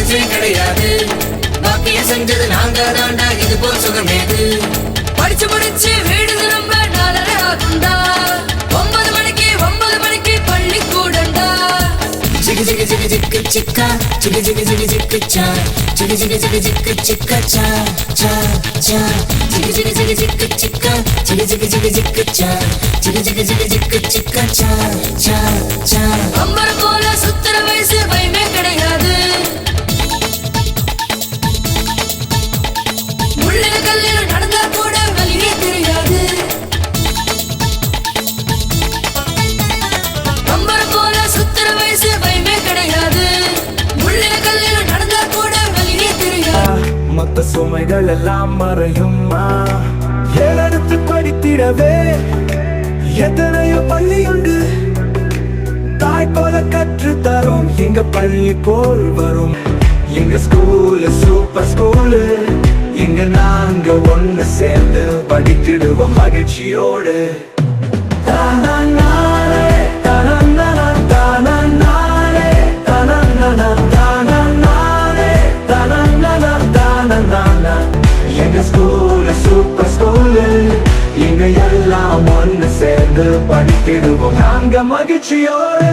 பரிச்சயம் கிடையாது. பாக்கியம் செஞ்சது நாங்க தாண்டா, இது போல் சுகமேது. படிச்சு முடிச்சு வீடு திரும்ப 4:30 ஆகுண்டா. 9 மணிக்கு பள்ளிக்கூடண்டா. ஜிகு ஜிகு ஜிகு ஜிக்கு சிக்கா, ஜிகு ஜிகு ஜிகு ஜிக்கு சா, ஜிகு ஜிகு ஜிகு ஜிக்கு சிக்கா சா சா சா, ஜிகு ஜிகு ஜிகு ஜிக்கு சிக்கா, ஜிகு ஜிகு ஜிகு ஜிக்கு சா, ஜிகு ஜிகு ஜிகு ஜிக்கு சிக்கா சா சா சா. அம்பர் போல சுத்துற வயசு பயமே கிடையாது. முள்ளின கல்லில நடந்தா கூட வலியே தெரியாது. அம்பர் போல சுத்துற வயசு பயமே கிடையாது. முள்ளின கல்லில நடந்தா கூட வலியே தெரியாது. மொத்த சுமைகள் எல்லாம் மறையுமா, ஏழெடுத்து படித்திடவே எத்தனையோ பள்ளியுண்டு. தாய் போல கற்று தரும் எங்க பள்ளி போல் வரும். எங்க ஸ்கூலு சூப்பர் ஸ்கூலு, இங்க நாங்க ஒண்ணு சேர்ந்து படித்திடுவோம் மகிழ்ச்சியோடு. தானே தானே தானே தானே. எங்க ஸ்கூலு சூப்பர் ஸ்கூலு, இங்க எல்லாம் ஒண்ணு சேர்ந்து படித்திடுவோம் நாங்க மகிழ்ச்சியோடு.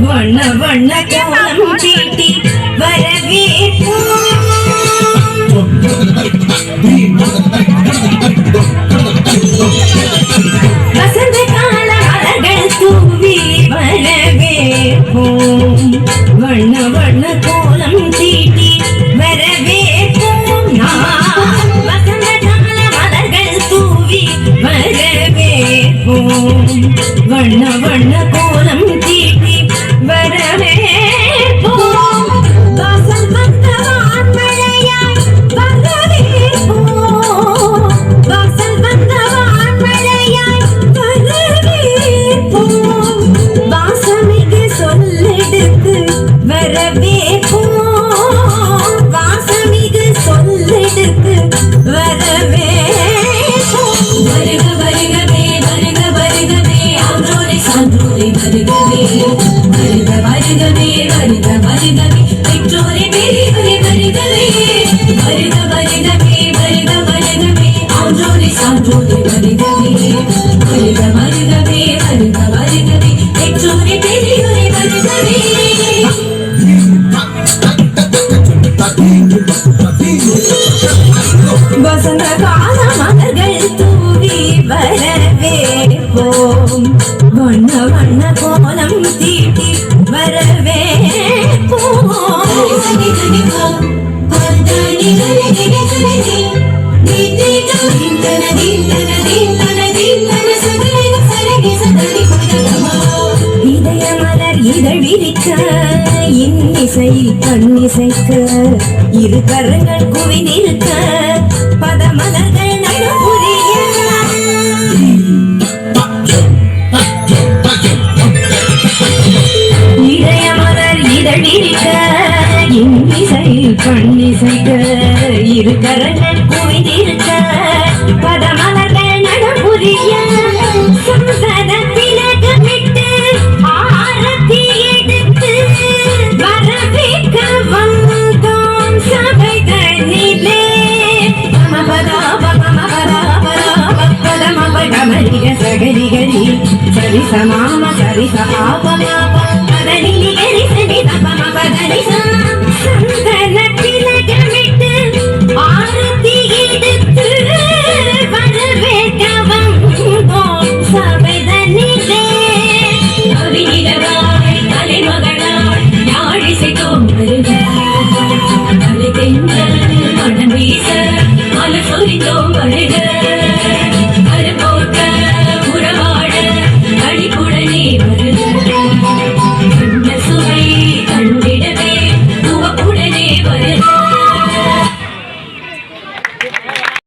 வண்ண வண்ண கோலம் தீட்டி வரவேற்போம். வசந்த கால மலர்கள் தூவி வரவேற்போம். வண்ண வண்ண கோலம் தீட்டி வரவேற்போம். வசந்த கால மலர்கள் தூவி வரவேற்போம். வண்ண வண்ண கோலம் தீட்டி வரவேற்போம். வாசல் வந்த வான்மழையாய் வரவேற்போம். வாசல் வந்த வான்மழையாய் வரவேற்போம். வாசமிகு சொல்லெடுத்து வரவேற்போம். வாசமிகு சொல்லெடுத்து வரவேற்போம். வருக வருகவே வருக வருகவே ஆன்றோரை சான்றோரை வருகவே. வருக வருகவே வருக வருகவே பெற்றோரை பெரியவரை வருகவே. வருக வருகவே வருக வருகவே ஆன்றோரை சான்றோரை வருகவே. வருக வருகவே வருக வருகவே பெற்றோரை பெரியவரை வருகவே. வசந்த கால மலர்கள் தூவி வரவேற்போம். வண்ண வண்ண கோலம் தீட்டி வரவேற்போம். இதய மலர் இதழிருக்க இன்னிசை கண்ணிசைக்க இரு கரங்கள் குவிந்திருக்க பதமலர்கள் நடுபுரிய. இதய மலர் இதழிருக்க இன்னிசை கண்ணிசைக்க இரு கரங்கள் குவிந்திருக்க பதமலர்கள் நடுபுரிய. சம்சத திலகமிட்டு ஆரத்தி எடுத்து வரவேற்க வந்தோம் சபைகளிலே. சகரிகரி சரி சமாம சரி சபாப பதனி கரி சரி தபம பதனி